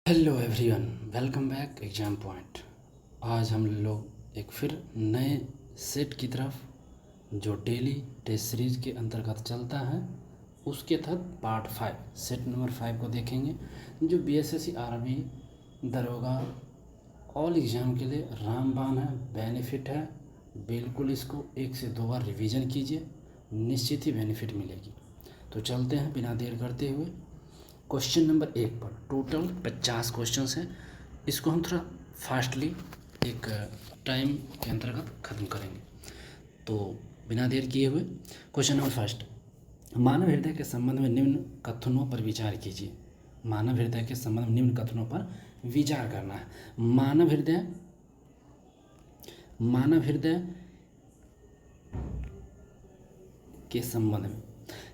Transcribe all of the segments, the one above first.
Hello everyone, welcome back exam point. आज हम लोग एक फिर नए सेट की तरफ जो डेली टेस्ट सीरीज़ के अंतर्गत चलता है उसके तहत पार्ट 5 सेट नंबर 5 को देखेंगे, जो बीएसएससी आर्मी दरोगा ऑल एग्ज़ाम के लिए रामबाण है, बेनिफिट है। बिल्कुल इसको 1 से 2 बार रिवीजन कीजिए, निश्चित ही बेनिफिट मिलेगी। तो चलते हैं बिना देर करते हुए क्वेश्चन नंबर 1 पर। टोटल 50 क्वेश्चंस हैं। इसको हम थोड़ा फास्टली एक टाइम के अंतर्गत ख़त्म करेंगे। तो बिना देर किए हुए क्वेश्चन नंबर फर्स्ट, मानव हृदय के संबंध में निम्न कथनों पर विचार कीजिए। मानव हृदय के संबंध में निम्न कथनों पर विचार करना है। मानव हृदय के संबंध में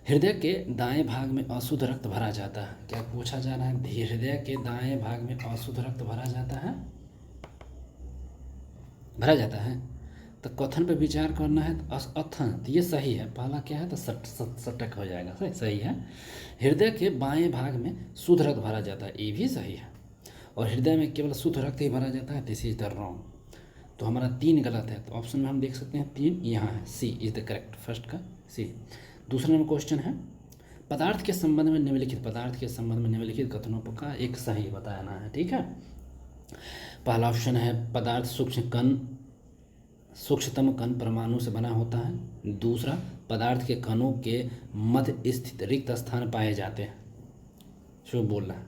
हृदय के दाएं भाग में अशुद्ध रक्त भरा जाता है। क्या पूछा जा रहा है? हृदय के दाएं भाग में अशुद्ध रक्त भरा जाता है, तो कथन पर विचार करना है। तो अथन, तो ये सही है। पहला क्या है? तो सटक हो जाएगा, सही है। हृदय के बाएं भाग में शुद्ध रक्त भरा जाता है, ये भी सही है। और हृदय में केवल शुद्ध रक्त ही भरा जाता है, दिस इज द रॉन्ग। तो हमारा 3 गलत है। तो ऑप्शन में हम देख सकते हैं 3 यहाँ है, सी इज द करेक्ट, फर्स्ट का सी। दूसरा नंबर क्वेश्चन है, पदार्थ के संबंध में निम्नलिखित कथनों का एक सही बताना है। ठीक है, पहला ऑप्शन है पदार्थ सूक्ष्मतम कण परमाणु से बना होता है। दूसरा, पदार्थ के कणों के मध्य स्थित रिक्त स्थान पाए जाते हैं। शुभ बोल रहा है,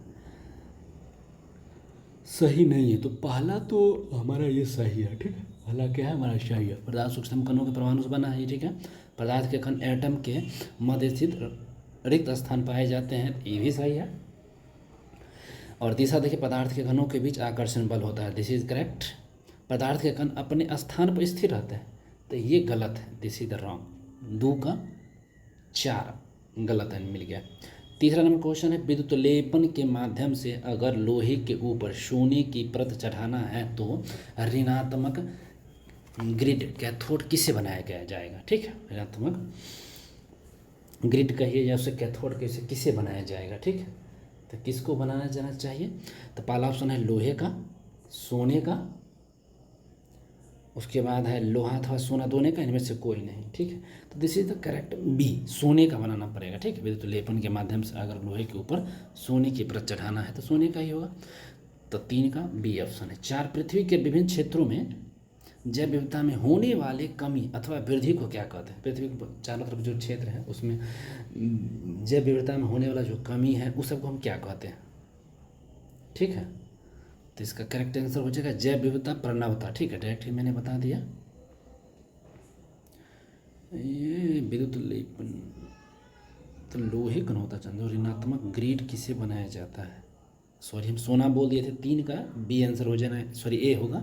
सही नहीं है। तो पहला तो हमारा ये सही है। ठीक है, पहला क्या है हमारा सही है। पदार्थ सूक्ष्म कणों के परमाणु से बना है, ठीक है। पदार्थ के कण एटम के मध्य स्थित रिक्त स्थान पाए जाते हैं, ये भी सही है। और तीसरा देखिए, पदार्थ के कणों के बीच आकर्षण बल होता है, दिस इज करेक्ट। पदार्थ के कण अपने स्थान पर स्थिर रहते हैं, तो ये गलत है, दिस इज द रॉन्ग। 2 का 4 गलत है, मिल गया। तीसरा नंबर क्वेश्चन है, विद्युत लेपन के माध्यम से अगर लोहे के ऊपर सोने की परत चढ़ाना है तो ऋणात्मक ग्रिड कैथोड किससे बनाया जाएगा? ठीक है, ऋणात्मक ग्रिड कहिए या उसे कैथोड किससे बनाया जाएगा? ठीक है, तो किसको बनाया जाना चाहिए? तो पहला ऑप्शन है लोहे का, सोने का, उसके बाद है लोहा अथवा सोना, दोनों का, इनमें से कोई नहीं। ठीक है, तो this is the correct B, सोने का बनाना पड़ेगा। ठीक है, विद्युत लेपन के माध्यम से अगर लोहे के ऊपर सोने की परत चढ़ाना है तो सोने का ही होगा। तो 3 का बी ऑप्शन है। 4, पृथ्वी के विभिन्न क्षेत्रों में जैव विविधता में होने वाले कमी अथवा वृद्धि को क्या कहते हैं? पृथ्वी के चारों तरफ जो क्षेत्र है उसमें जैव विविधता में होने वाला जो कमी है उस सबको हम क्या कहते हैं? ठीक है, तो इसका करेक्ट आंसर हो जाएगा जैव विविधता प्रणवता। ठीक है, डायरेक्ट ही मैंने बता दिया। ये विद्युत लेपन तो लोहे का होता चंद्र, ऋणात्मक ग्रिड किसे बनाया जाता है? सॉरी, हम सोना बोल दिए थे। 3 का बी आंसर हो जाना है, सॉरी ए होगा।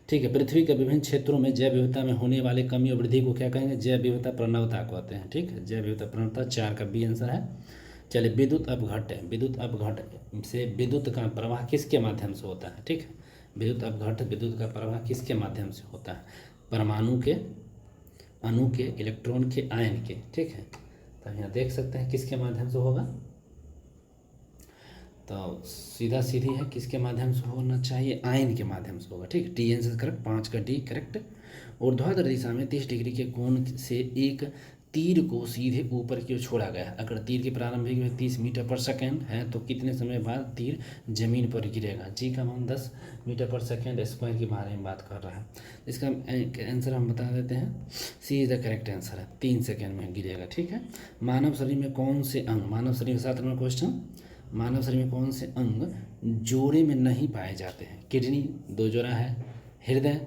ठीक है, पृथ्वी के विभिन्न क्षेत्रों में जैव विविधता में होने वाले कमी और वृद्धि को क्या कहेंगे? जैव विविधता प्रणवता कहते हैं। ठीक है, जैव विविधता प्रणवता, 4 का बी आंसर है। चलिए, विद्युत अपघट्ट है। विद्युत अपघट्ट से विद्युत का प्रवाह किसके माध्यम से होता है? ठीक है, विद्युत अपघट्ट, विद्युत का प्रवाह किसके माध्यम से होता है? परमाणु के, अणु के, इलेक्ट्रॉन के, आयन के। ठीक है, तो यहाँ देख सकते हैं किसके माध्यम से होगा। तो सीधा सीधी है, किसके माध्यम से होना चाहिए? आयन के माध्यम से होगा। ठीक है, टी आंसर करेक्ट, 5 का डी करेक्ट। ऊर्ध्वाधर दिशा में 30 डिग्री के कोण से एक तीर को सीधे ऊपर की ओर छोड़ा गया है। अगर तीर की प्रारंभिक वेग 30 मीटर पर सेकेंड है तो कितने समय बाद तीर जमीन पर गिरेगा? जी का मान 10 मीटर पर सेकेंड स्क्वायर के बारे में बात कर रहा है। इसका आंसर हम बता देते हैं, सी इज द करेक्ट आंसर है, 3 सेकेंड में गिरेगा। ठीक है, मानव शरीर में कौन से अंग, मानव शरीर के 7 नंबर क्वेश्चन, मानव शरीर में कौन से अंग जोड़े में नहीं पाए जाते हैं? किडनी 2 जोड़ा है, हृदय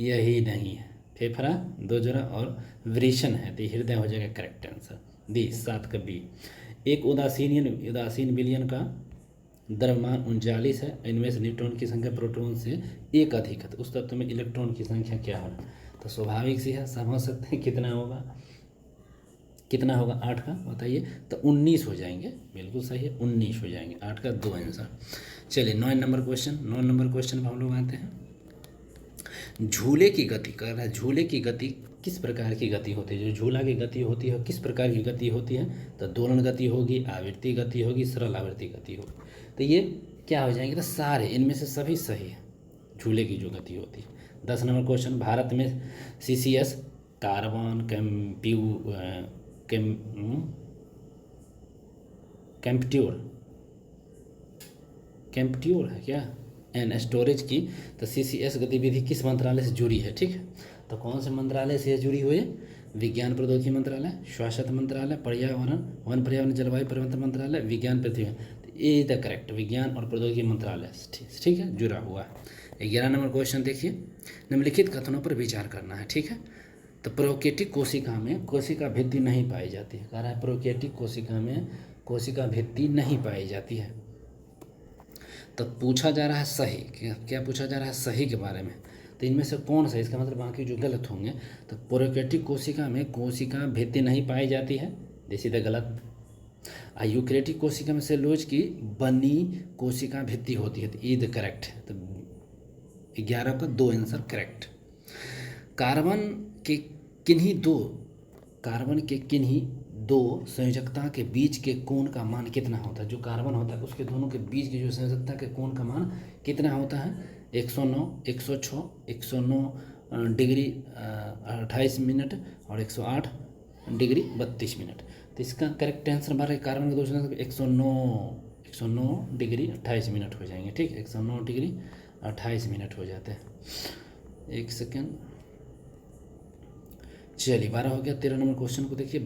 यही नहीं है, फेफड़ा 2 जोड़ा और वृषण है, तो हृदय हो जाएगा करेक्ट आंसर, दी 7 का बी। एक उदासीन विलयन का द्रव्यमान 39 है, इनमें से न्यूट्रॉन की संख्या प्रोटॉन से 1 अधिक है, तो उस तत्व में इलेक्ट्रॉन की संख्या क्या होगा? तो स्वाभाविक सी है, समझ सकते हैं कितना होगा, 8 का बताइए, तो 19 हो जाएंगे। बिल्कुल सही है, 19 हो जाएंगे, 8 का 2 आंसर। चलिए 9 नंबर क्वेश्चन पर हम लोग आते हैं। झूले की गति कर रहा है, झूले की गति किस प्रकार की गति होती है? जो झूला की गति होती है किस प्रकार की गति होती है? तो दोलन गति होगी, आवृत्ति गति होगी, सरल आवृत्ति गति होगी। तो ये क्या हो जाएंगे, तो सारे इनमें से सभी सही है, झूले की जो गति होती है। 10 नंबर क्वेश्चन, भारत में CCS कार्बन कैम्प्ट्यूर कैम्प्ट्यूर है क्या एंड स्टोरेज की, तो CCS गतिविधि किस मंत्रालय से जुड़ी है, ठीक है। तो कौन से मंत्रालय से जुड़ी हुई है, विज्ञान प्रौद्योगिकी मंत्रालय, स्वास्थ्य मंत्रालय, पर्यावरण वन पर्यावरण जलवायु परिवर्तन मंत्रालय, विज्ञान पृथ्वी, तो ये द करेक्ट, विज्ञान और प्रौद्योगिकी मंत्रालय ठीक है, जुड़ा हुआ है। 11 नंबर क्वेश्चन देखिए, निम्नलिखित कथनों पर विचार करना है, ठीक है। तो प्रोकैरियोटिक कोशिका में कोशिका भित्ति नहीं पाई जाती है, कह रहा है प्रोकैरियोटिक कोशिका में कोशिका भित्ति नहीं पाई जाती है। तो पूछा जा रहा है सही, क्या पूछा जा रहा है, सही के बारे में। तो इनमें से कौन सा, इसका मतलब बाकी जो गलत होंगे, तो प्रोकैरियोटिक कोशिका में कोशिका भित्ति नहीं पाई जाती है, दिस इज द गलत। यूकैरियोटिक कोशिका में सेलुलोज की बनी कोशिका भित्ति होती है, तो ये द करेक्ट है। तो 11 का 2 आंसर करेक्ट। कार्बन के किन्हीं दो संयोजकता के बीच के कोण का मान कितना होता है, जो कार्बन होता है उसके दोनों के बीच की जो संयोजकता के कोण का मान कितना होता है, 109, 106, 109 डिग्री 28 मिनट और 108 डिग्री 32 मिनट। तो इसका करेक्ट आंसर हमारे कार्बन के दो संयोजक 109 डिग्री 28 मिनट हो जाएंगे, ठीक है, 109 डिग्री 28 मिनट हो जाते हैं। एक सेकेंड, चलिए 12 हो गया। 13 नंबर क्वेश्चन को देखिए,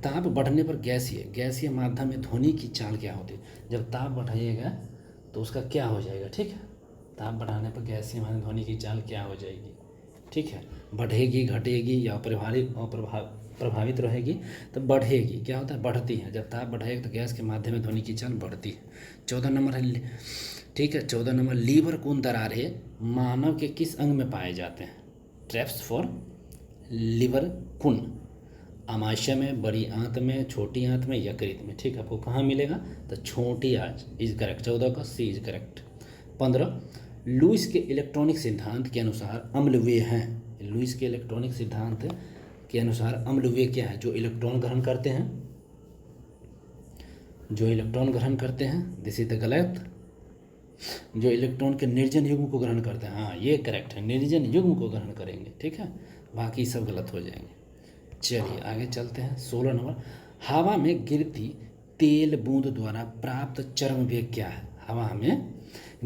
ताप बढ़ने पर गैसीय माध्यम में ध्वनि की चाल क्या होती है। जब ताप बढ़ाइएगा तो उसका क्या हो जाएगा, ठीक है, ताप बढ़ाने पर गैसीय माध्यम में ध्वनि की चाल क्या हो जाएगी, ठीक है, बढ़ेगी, घटेगी या प्रभावित रहेगी, तो बढ़ेगी, क्या होता है, बढ़ती है। जब ताप बढ़ाएगा तो गैस के माध्यम में ध्वनि की चाल बढ़ती है। 14 नंबर है, ठीक है, 14 नंबर, लीवर कोन दरारें मानव के किस अंग में पाए जाते हैं, ट्रैप्स फॉर लिवर कुन, आमाशय में, बड़ी आंत में, छोटी आंत में, यकृत में, ठीक है, आपको कहाँ मिलेगा, तो छोटी आंत इज करेक्ट, 14 का सी इज करेक्ट। 15, लुईस के इलेक्ट्रॉनिक सिद्धांत के अनुसार अम्लवेय हैं, लुईस के इलेक्ट्रॉनिक सिद्धांत के अनुसार अम्लवेय क्या है, जो इलेक्ट्रॉन ग्रहण करते हैं, दिस इज द गलत, जो इलेक्ट्रॉन के निर्जन युग्म को ग्रहण करते हैं, हाँ ये करेक्ट है, निर्जन युग्म को ग्रहण करेंगे, ठीक है, बाकी सब गलत हो जाएंगे। चलिए आगे चलते हैं। 16 नंबर, हवा में गिरती तेल बूंद द्वारा प्राप्त चरम वेग क्या है, हवा में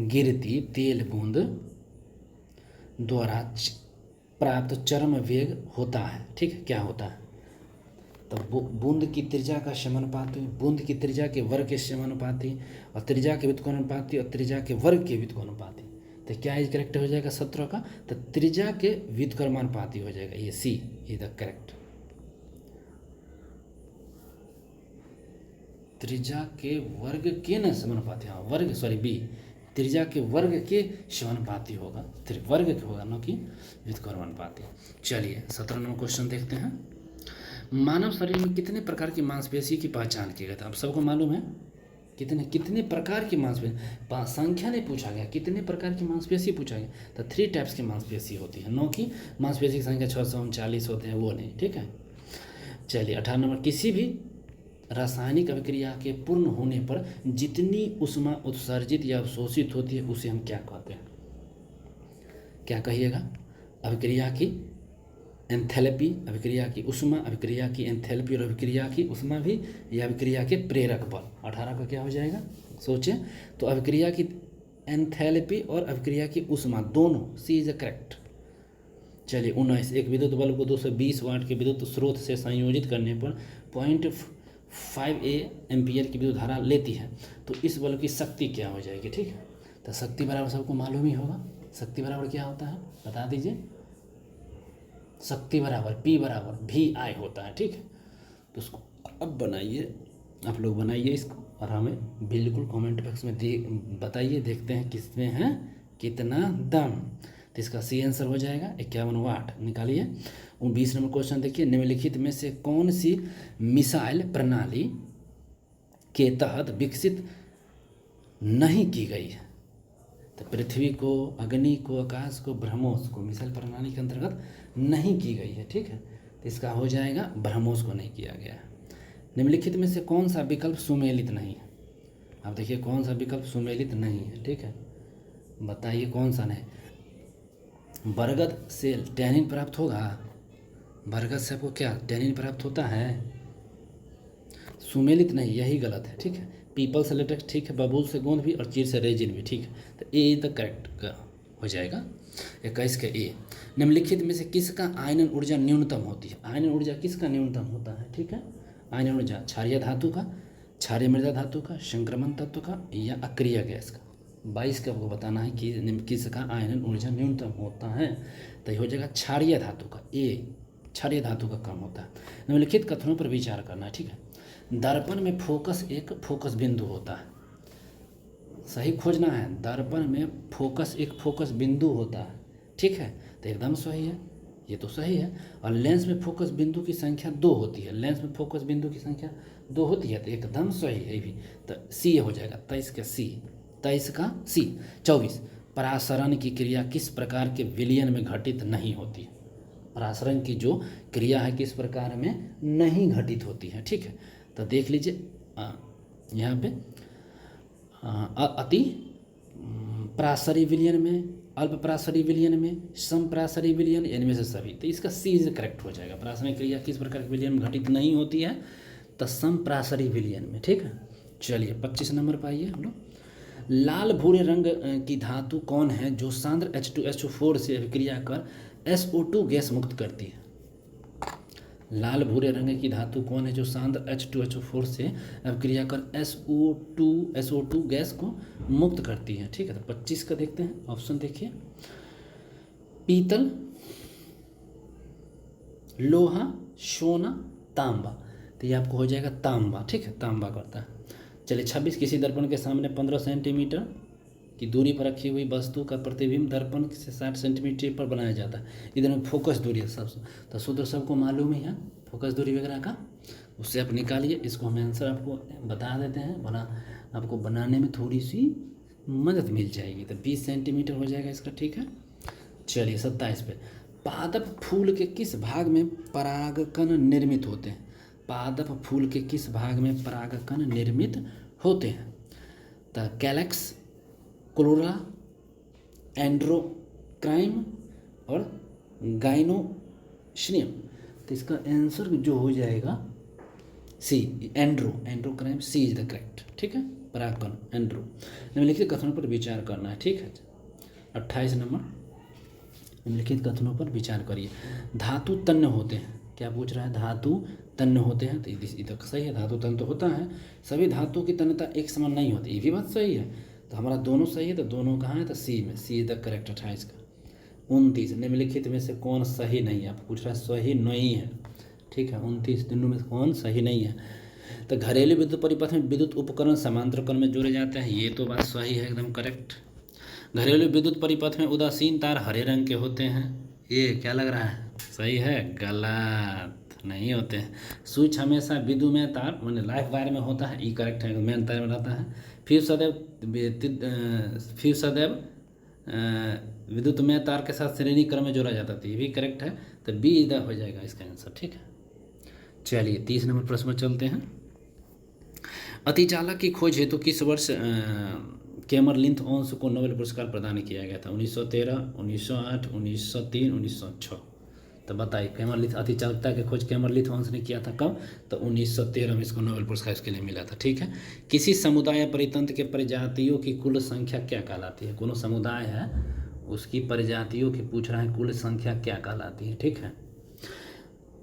गिरती तेल बूंद द्वारा प्राप्त चरम वेग होता है, ठीक है, क्या होता है, तो बूंद की त्रिज्या का समानुपाती, बूंद की त्रिज्या के वर्ग के समानुपाती, और त्रिज्या के व्युत्क्रमानुपाती, और त्रिज्या के वर्ग के व्युत्क्रमानुपाती। तो क्या इज करेक्ट हो जाएगा 17 का, तो त्रिज्या के व्युत्क्रमानुपाती हो जाएगा, ये सी इज द करेक्ट, त्रिज्या के वर्ग के न समानुपाती, हाँ वर्ग सॉरी बी, त्रिज्या के वर्ग के समानुपाती होगा, वर्ग के होगा न कि व्युत्क्रमानुपाती। चलिए 17 नंबर क्वेश्चन देखते हैं। मानव शरीर में कितने प्रकार की मांसपेशी की पहचान की गई था, आप सबको मालूम है, कितने प्रकार की मांसपेशी, संख्या नहीं पूछा गया, कितने प्रकार की मांसपेशी पूछा गया, तो 3 टाइप्स की मांसपेशी होती है, न कि मांसपेशी की संख्या 639 होते हैं, वो नहीं, ठीक है। चलिए 18 नंबर, किसी भी रासायनिक अभिक्रिया के पूर्ण होने पर जितनी ऊष्मा उत्सर्जित या अवशोषित होती है उसे हम क्या कहते हैं, क्या कहिएगा, अभिक्रिया की एंथैल्पी, अभिक्रिया की ऊष्मा, अभिक्रिया की एंथैल्पी और अभिक्रिया की ऊष्मा भी, या अभिक्रिया के प्रेरक बल। 18 का क्या हो जाएगा, सोचें, तो अभिक्रिया की एंथैल्पी और अभिक्रिया की ऊष्मा दोनों, सी इज करेक्ट। चलिए 19, एक विद्युत बल्ब को 220 वाट के विद्युत स्रोत से संयोजित करने पर 0.5 एम्पियर की विद्युत धारा लेती है, तो इस बल्ब की शक्ति क्या हो जाएगी, ठीक है, तो शक्ति बराबर सबको मालूम ही होगा, शक्ति बराबर क्या होता है बता दीजिए, शक्ति बराबर P बराबर VI होता है, ठीक है। तो उसको अब बनाइए, आप लोग बनाइए इसको, और हमें बिल्कुल कमेंट बॉक्स में बताइए, देखते हैं किसमें है कितना दम। तो इसका सी आंसर हो जाएगा 51 वाट, निकालिए। 20 नंबर क्वेश्चन देखिए, निम्नलिखित में से कौन सी मिसाइल प्रणाली के तहत विकसित नहीं की गई है, तो पृथ्वी को, अग्नि को, आकाश को, ब्रह्मोस को मिसाइल प्रणाली के अंतर्गत नहीं की गई है, ठीक है, तो इसका हो जाएगा ब्रह्मोस को नहीं किया गया है। निम्नलिखित में से कौन सा विकल्प सुमेलित नहीं है, अब देखिए कौन सा विकल्प सुमेलित नहीं है, ठीक है, बताइए कौन सा नहीं। बरगद से टैनिन प्राप्त होगा, बरगद से आपको क्या टैनिन प्राप्त होता है, सुमेलित नहीं, यही गलत है, ठीक है। पीपल से लेटेक्स ठीक है, बबूल से गोंद भी, और चीड़ से रेजिन भी, ठीक है। तो ए द करेक्ट हो जाएगा 21 का ए। निम्नलिखित में से किसका आयनन ऊर्जा न्यूनतम होती है, आयनन ऊर्जा किसका न्यूनतम होता है, ठीक है। आयनन ऊर्जा क्षारीय धातु का, क्षारीय मृदा धातु का, संक्रमण तत्व का, या अक्रिय गैस का। 22 का आपको बताना है कि किसका आयनन ऊर्जा न्यूनतम होता है, तो ये हो जाएगा क्षारीय धातु का, ए क्षारीय धातु का कम होता है। निम्नलिखित कथनों पर विचार करना है, ठीक है। दर्पण में फोकस एक फोकस बिंदु होता है, सही खोजना है। दर्पण में फोकस एक फोकस बिंदु होता है, ठीक है, तो एकदम सही है, ये तो सही है। और लेंस में फोकस बिंदु की संख्या 2 होती है, लेंस में फोकस बिंदु की संख्या 2 होती है, तो एकदम सही है ये भी, तो सी हो जाएगा 23 का सी, 23 का सी। 24 परासरण की क्रिया किस प्रकार के विलयन में घटित नहीं होती है, परासरण की जो क्रिया है किस प्रकार में नहीं घटित होती है, ठीक है। तो देख लीजिए यहाँ पे अति परासरी विलयन में, अल्प परासरी विलयन में, सम परासरी विलयन, इनमें से सभी, तो इसका सी इज करेक्ट हो जाएगा। परासरण क्रिया किस प्रकार के विलयन में घटित नहीं होती है, तो सम परासरी विलयन में, ठीक है। चलिए 25 नंबर पर आइए हम लोग। लाल भूरे रंग की धातु कौन है जो सांद्र H2SO4 से अभिक्रिया कर SO2 गैस मुक्त करती है, लाल भूरे रंग की धातु कौन है जो सांद्र H2SO4 से अभिक्रिया कर SO2 गैस को मुक्त करती है, ठीक है। तो 25 का देखते हैं, ऑप्शन देखिए, पीतल, लोहा, सोना, तांबा, तो ये आपको हो जाएगा तांबा, ठीक है, तांबा करता है। चलिए 26 किसी दर्पण के सामने 15 सेंटीमीटर की दूरी पर रखी हुई वस्तु का प्रतिबिंब दर्पण से 60 सेंटीमीटर पर बनाया जाता है, इधर में फोकस दूरी है सब, तो सूत्र सबको मालूम ही है फोकस दूरी वगैरह का, उससे आप निकालिए। इसको हम आंसर आपको बता देते हैं, आपको बनाने में थोड़ी सी मदद मिल जाएगी, तो 20 सेंटीमीटर हो जाएगा इसका, ठीक है। चलिए 27 पे, पादप फूल के किस भाग में परागकण निर्मित होते हैं, पादप फूल के किस भाग में परागकण निर्मित होते हैं, तो कैलेक्स, क्लोरा, एंड्रोक्राइम और गाइनोस्नियम, तो इसका आंसर जो हो जाएगा सी, एंड्रोक्राइम, सी इज द करेक्ट, ठीक है, परागकण एंड्रो। निम्नलिखित कथनों पर विचार करना है, ठीक है। 28 नंबर, निम्नलिखित कथनों पर विचार करिए। धातु तन्य होते हैं, क्या पूछ रहा है, धातु तन्य होते हैं, तो इधर सही है, धातु तन्य तो होता है, सभी धातुओं की तन्यता एक समान नहीं होती, ये भी बात सही है, तो हमारा दोनों सही है, तो दोनों कहाँ है, तो सी में, सी इज द करेक्ट 28 का। 29 निम्नलिखित में से कौन सही नहीं है, आप पूछ रहा है सही नहीं है, ठीक है, 29 दिनों में कौन सही नहीं है, तो घरेलू विद्युत परिपथ में विद्युत उपकरण समांतर क्रम में जोड़े जाते हैं, ये तो बात सही है, एकदम करेक्ट। घरेलू विद्युत परिपथ में उदासीन तार हरे रंग के होते हैं, ये क्या लग रहा है, सही है, गलत, नहीं होते हैं। स्विच हमेशा विद्युमय तार मैंने लाइफ वायर में होता है, ये करेक्ट है, मेन तार में रहता है। फ्यूज सदैव विद्युतमय तार के साथ श्रेणी क्रम में जोड़ा जाता था, ये भी करेक्ट है, तो बी इधर हो जाएगा इसका आंसर, ठीक है। चलिए 30 नंबर प्रश्न में चलते हैं। अतिचालक की खोज हेतु किस वर्ष कैमरलिंथ ओंस को नोबेल पुरस्कार प्रदान किया गया था, 1913, 1908, 1903, 1906, तो बताइए कैमरलिंथ अतिचालकता की खोज कैमरलिंथ ओंस ने किया था कब, तो 1913 में इसको नोबेल पुरस्कार इसके लिए मिला था, ठीक है। किसी समुदाय या परितंत्र के प्रजातियों की कुल संख्या क्या कहलाती है, कोनो समुदाय है उसकी प्रजातियों की पूछ रहा है कुल संख्या क्या कहलाती है, ठीक है।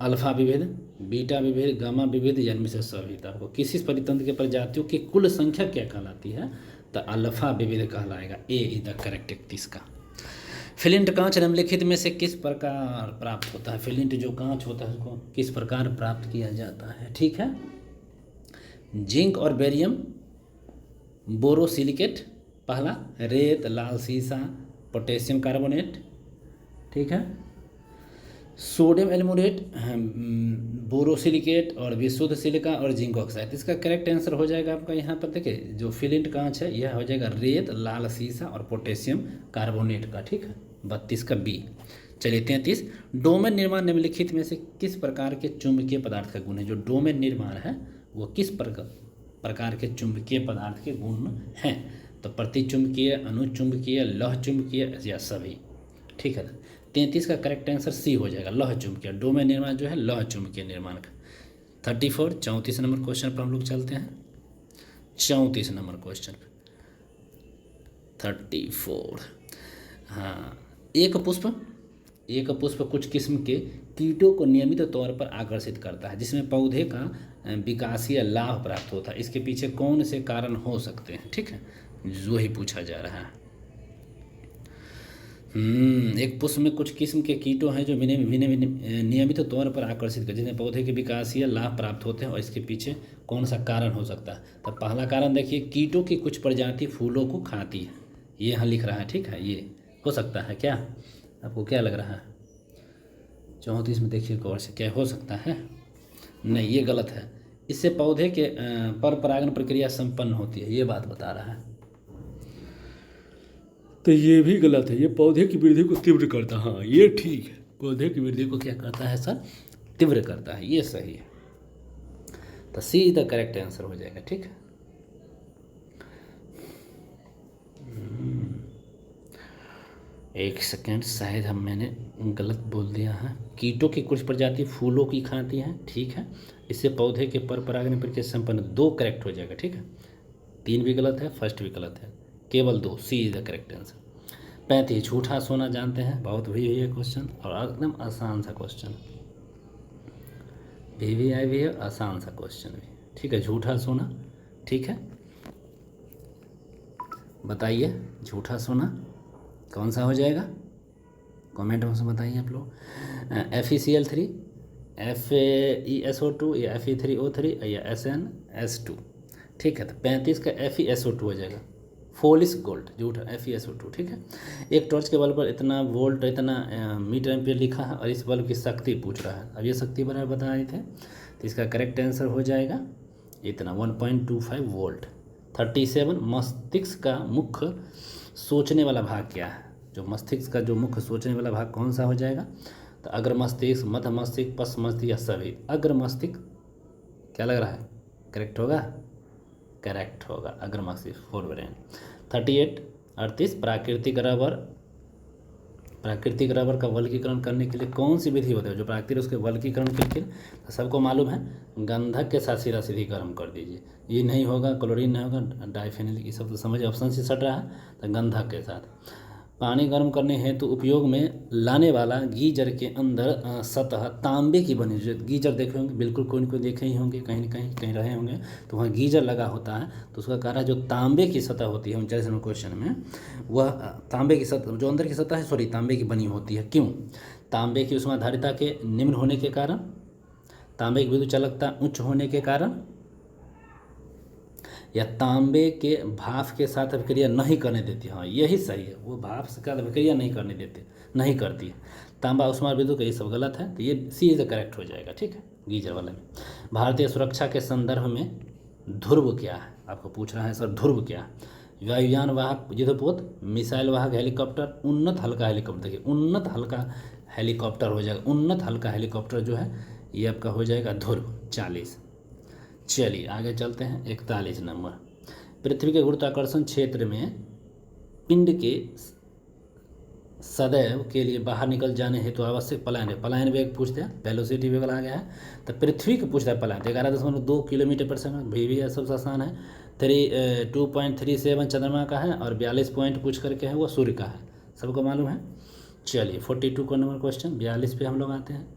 अल्फा विभेद, बीटा विभेद, गामा विभेद, या इनमें से सभी, तो आपको किसी परितंत्र के प्रजातियों की कुल संख्या क्या कहलाती है, तो अल्फा विभेद कहलाएगा, ए इज द करेक्ट 31 का। फ्लिंट कांच निम्नलिखित में से किस प्रकार प्राप्त होता है, फ्लिंट जो कांच होता है उसको किस प्रकार प्राप्त किया जाता है, ठीक है। जिंक और बेरियम, बोरोसिलिकेट पहला, रेत, लाल सीसा, पोटेशियम कार्बोनेट, ठीक है, सोडियम एल्मुरेट, बोरोसिलिकेट और विशुद्ध सिलिका और जिंक ऑक्साइड, इसका करेक्ट आंसर हो जाएगा आपका यहाँ पर देखिए, जो फ्लिंट कांच है यह हो जाएगा रेत, लाल सीसा और पोटेशियम कार्बोनेट का, ठीक है, 32 का बी। चलिए 33, डोमेन निर्माण निम्नलिखित में से किस प्रकार के चुंबकीय पदार्थ का गुण है, जो डोमेन निर्माण है वो किस प्रकार के चुंबकीय पदार्थ के गुण हैं। तो प्रतिचुंबकीय, अनुचुंबकीय, लौह चुंबकीय या सभी। ठीक है, 33 का करेक्ट आंसर सी हो जाएगा, लौह चुंबकीय। डोमें निर्माण जो है लौह चुंबकीय निर्माण का। 34 34 नंबर क्वेश्चन पर हम लोग चलते हैं। 34 नंबर क्वेश्चन पर 34। हाँ, एक पुष्प कुछ किस्म के कीटों को नियमित तौर पर आकर्षित करता है, जिसमें पौधे का विकासीय लाभ प्राप्त होता है। इसके पीछे कौन से कारण हो सकते हैं? ठीक है, वही पूछा जा रहा है। एक पुष्प में कुछ किस्म के कीटों हैं जो नियमित तौर पर आकर्षित कर, जिन्हें पौधे के विकासीय लाभ प्राप्त होते हैं, और इसके पीछे कौन सा कारण हो सकता है? तो पहला कारण देखिए, कीटों की कुछ प्रजाति फूलों को खाती है, ये यहाँ लिख रहा है। ठीक है, ये हो सकता है क्या? आपको क्या लग रहा है? 34 में देखिए गौर से, क्या हो सकता है? नहीं, ये गलत है। इससे पौधे के पर परागण प्रक्रिया संपन्न होती है, ये बात बता रहा है। तो ये भी गलत है, ये पौधे की वृद्धि को तीव्र करता है। हाँ, ये ठीक है, पौधे की वृद्धि को क्या करता है सर? तीव्र करता है, ये सही है। तो सी द करेक्ट आंसर हो जाएगा। ठीक है, एक सेकेंड, शायद मैंने गलत बोल दिया है। कीटों की कुछ प्रजाति फूलों की खाती हैं, ठीक है। इससे पौधे के पर परागण प्रक्रिया संपन्न, 2 करेक्ट हो जाएगा। ठीक है, 3 भी गलत है, फर्स्ट भी गलत है, केवल 2, सी इज द करेक्ट आंसर। 35 झूठा सोना जानते हैं, बहुत वही है क्वेश्चन, और एकदम आसान सा क्वेश्चन, VVI भी है, आसान सा क्वेश्चन भी। ठीक है, झूठा सोना, ठीक है, बताइए झूठा सोना कौन सा हो जाएगा? कमेंट में से बताइए आप लोग। FeCl3, FeSO2 या Fe3O3 या SnS2। ठीक है, तो 35 का FeSO2 हो जाएगा, फोलिस गोल्ड, झूठा FeSO2। ठीक है, एक टॉर्च के बल्ब पर इतना वोल्ट, इतना मीटर एम्पियर लिखा है, और इस बल्ब की शक्ति पूछ रहा है। अब ये शक्ति बराबर बता रहे थे, तो इसका करेक्ट आंसर हो जाएगा इतना, 1.25 वोल्ट। 37 मस्तिष्क का मुख्य सोचने वाला भाग क्या है? जो मस्तिष्क का जो मुख्य सोचने वाला भाग कौन सा हो जाएगा? तो अग्र मस्तिष्क, मध्य मस्तिष्क, पश्च मस्तिष्क या सभी? अग्र मस्तिष्क, क्या लग रहा है? करेक्ट होगा? करेक्ट होगा, अग्र मस्तिष्क, फोरब्रेन। 38 38 प्राकृतिक रबर का वर्गीकरण करने के लिए कौन सी विधि होती है? जो प्राकृतिक उसके वर्गीकरण के लिए, तो सबको मालूम है, गंधक के साथ सीधा सीधी गर्म कर दीजिए। ये नहीं होगा, क्लोरीन नहीं होगा, डाइफेनिल, ये सब तो समझ ऑप्शन से सट रहा है, तो गंधक के साथ। पानी गर्म करने हेतु उपयोग में लाने वाला गीजर के अंदर सतह तांबे की बनी, जो गीजर देखे होंगे, बिल्कुल कोई न कोई देखे ही होंगे, कहीं न कहीं रहे होंगे, तो वहाँ गीजर लगा होता है, तो उसका कारण जो तांबे की सतह होती है 39 नंबर क्वेश्चन में, वह तांबे की सतह, जो अंदर की सतह है, सॉरी, तांबे की बनी होती है। क्यों? तांबे की उष्माधारिता के निम्न होने के कारण, तांबे की विद्युत चालकता उच्च होने के कारण, या तांबे के भाप के साथ अभिक्रिया नहीं करने देती। हाँ, यही सही है, वो भाप के साथ अभिक्रिया नहीं करने देते, नहीं करती है। तांबा उष्मा विद्युत, ये सब गलत है, तो ये सी इज करेक्ट हो जाएगा। ठीक है, गीजर वाले में। भारतीय सुरक्षा के संदर्भ में ध्रुव क्या है? आपको पूछ रहा है सर, ध्रुव क्या है? वायुयान वाहक युद्धपोत, मिसाइल वाहक हेलीकॉप्टर, उन्नत हल्का हेलीकॉप्टर। देखिए, उन्नत हल्का हेलीकॉप्टर हो जाएगा, उन्नत हल्का हेलीकॉप्टर जो है ये आपका हो जाएगा ध्रुव। 40। चलिए आगे चलते हैं। 41 नंबर, पृथ्वी के गुरुत्वाकर्षण क्षेत्र में पिंड के सदैव के लिए बाहर निकल जाने हेतु आवश्यक पलायन है। पलायन वेग पूछते हैं, वेलोसिटी वेग आ गया है, तो पृथ्वी को पूछता है पलायन। 11.2 किलोमीटर पर सेकंड, भी सबसे आसान है। 2.37 चंद्रमा का है, और 42 पॉइंट पूछ करके है वो सूर्य का है, सबको मालूम है। चलिए 42 को नंबर क्वेश्चन, 42 पे हम लोग आते हैं।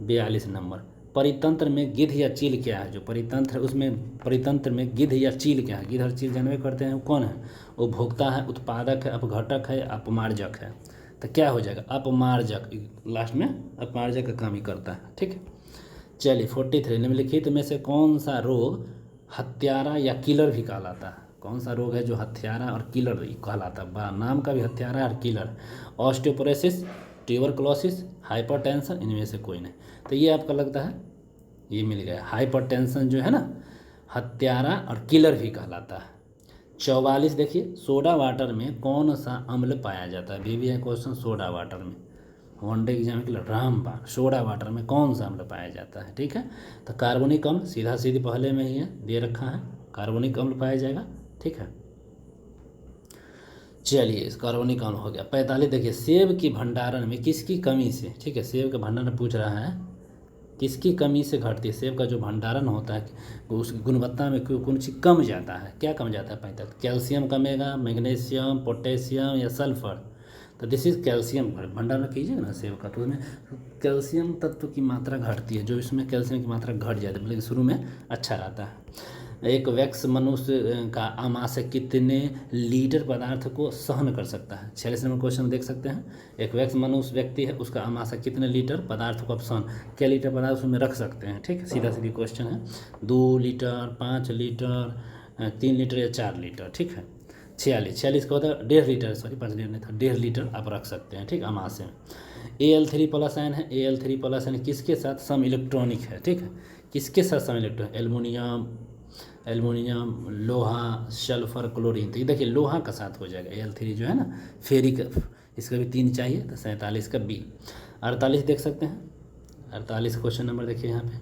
42 नंबर, परितंत्र में गिद्ध या चील क्या है? जो परितंत्र है उसमें परितंत्र में गिद्ध या चील क्या है? गिद्ध और चील जानवे करते हैं, वो कौन है? वो भोक्ता है, उत्पादक है, अपघटक है, अपमार्जक है। तो क्या हो जाएगा? अपमार्जक, लास्ट में अपमार्जक का काम ही करता है। ठीक है, चलिए 43, निम्नलिखित में से कौन सा रोग हत्यारा या किलर भी कहलाता है? कौन सा रोग है जो हत्यारा और किलर भी कहलाता है? नाम का भी हत्यारा और किलर। ऑस्टियोपोरोसिस, ट्यूबरकुलोसिस, हाइपरटेंशन, इनमें से कोई नहीं। तो ये आपका लगता है ये मिल गया, हाइपरटेंशन जो है ना, हत्यारा और किलर भी कहलाता है। 44 देखिए, सोडा वाटर में कौन सा अम्ल पाया जाता है? भी है क्वेश्चन, सोडा वाटर में, वनडे एग्जाम के लिए रामबाण, सोडा वाटर में कौन सा अम्ल पाया जाता है? ठीक है, तो कार्बोनिक अम्ल, सीधा सीधी पहले में ही है, दे रखा है, कार्बनिक अम्ल पाया जाएगा, ठीक है। चलिए कार्बनिक अम्ल हो गया। 45 देखिए, सेब की भंडारण में किसकी कमी से, ठीक है, सेब का भंडारण पूछ रहा है, किसकी कमी से घटती है। सेब का जो भंडारण होता है उसकी गुणवत्ता में कौन चीज़ कम जाता है, क्या कम जाता है 45? कैल्शियम कमेगा, मैग्नीशियम, पोटेशियम या सल्फर। तो दिस इज कैल्शियम। भंडारण कीजिएगा ना सेब का, तो उसमें कैल्शियम तत्व की मात्रा घटती है, जो इसमें कैल्शियम की मात्रा घट जाती है, लेकिन शुरू में अच्छा रहता है। एक वयस्क मनुष्य का आमाशय कितने लीटर पदार्थ को सहन कर सकता है? 46 नंबर क्वेश्चन देख सकते हैं। एक वयस्क मनुष्य व्यक्ति है, उसका आमाशय कितने लीटर पदार्थ को आप सहन, क्या लीटर पदार्थ उसमें रख सकते हैं, ठीक है, सीधा सीधी क्वेश्चन है। 2 लीटर, 5 लीटर, 3 लीटर या 4 लीटर, ठीक है। 46 का होता है 1.5 लीटर, सॉरी 5 लीटर नहीं था, 1.5 लीटर आप रख सकते हैं, ठीक, आमाशय में। Al3+ आयन है, Al3+ आयन किसके साथ सम इलेक्ट्रॉनिक है, ठीक है, किसके साथ सम इलेक्ट्रॉनिक, एल्युमिनियम, लोहा, सल्फर, क्लोरीन। तो ये देखिए लोहा का साथ हो जाएगा Al3 जो है ना, फेरिक, इसका भी 3 चाहिए, तो 47 का बी। 48 देख सकते हैं, 48 क्वेश्चन नंबर देखिए यहाँ पे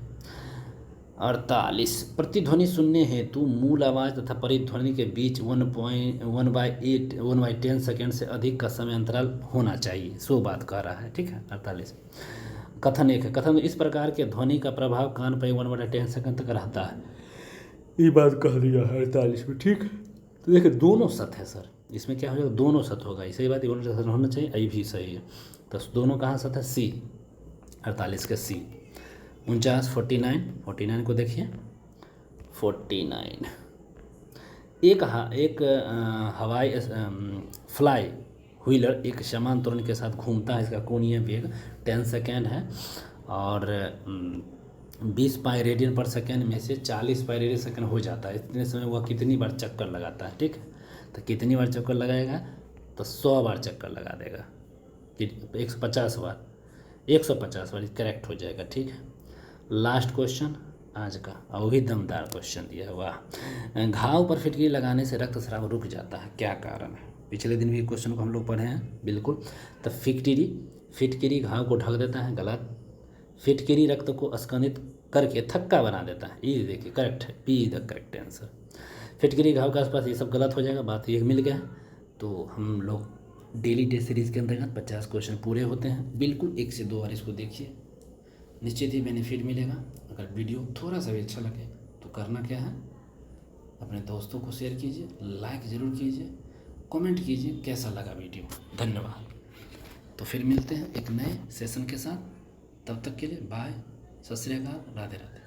48। प्रतिध्वनि सुनने हेतु मूल आवाज़ तथा परिध्वनि के बीच 1/10 सेकेंड से अधिक का समय अंतराल होना चाहिए, सो बात कह रहा है, ठीक है। 48 कथन एक है, कथन इस प्रकार के ध्वनि का प्रभाव कान पर 1/10 सेकेंड तक रहता है, ये बात कह दिया है 48 में, ठीक है। तो देखिए दोनों सत है सर, इसमें क्या हो जाएगा, दोनों सत होगा, सही बात है, होना चाहिए, आई भी सही है। तो दोनों कहाँ सत है, सी, 48 का सी। 49 को देखिए, 49 एक हवाई फ्लाई व्हीलर एक समान त्वरण के साथ घूमता है, इसका कोणीय वेग 10 सेकेंड है, और 20 पाई रेडियन पर सेकेंड में से 40 पाई रेडियन सेकेंड हो जाता है। इतने समय वह कितनी बार चक्कर लगाता है, ठीक है। तो कितनी बार चक्कर लगाएगा, तो 100 बार चक्कर लगा देगा, कि 150 बार, 150 बार करेक्ट हो जाएगा, ठीक है। लास्ट क्वेश्चन आज का, और भी दमदार क्वेश्चन दिया है, वाह। घाव पर फिटकरी लगाने से रक्तस्राव रुक जाता है, क्या कारण है? पिछले दिन भी क्वेश्चन को हम लोग पढ़े हैं, बिल्कुल। तो फिटकरी घाव को ढक देता है, गलत। फिटकरी रक्त को स्खलित करके थक्का बना देता है, ये देखिए करेक्ट है, बी द करेक्ट आंसर। फिटकरी घाव के आसपास ये सब गलत हो जाएगा, बात ये मिल गया। तो हम लोग डेली टेस्ट सीरीज़ के अंतर्गत 50 क्वेश्चन पूरे होते हैं, बिल्कुल 1 से 2 बार इसको देखिए, निश्चित ही बेनिफिट मिलेगा। अगर वीडियो थोड़ा सा भी अच्छा लगे तो करना क्या है, अपने दोस्तों को शेयर कीजिए, लाइक ज़रूर कीजिए, कमेंट कीजिए कैसा लगा वीडियो। धन्यवाद। तो फिर मिलते हैं एक नए सेशन के साथ, तब तक के लिए बाय, सत श्री अकाल, राधे राधे।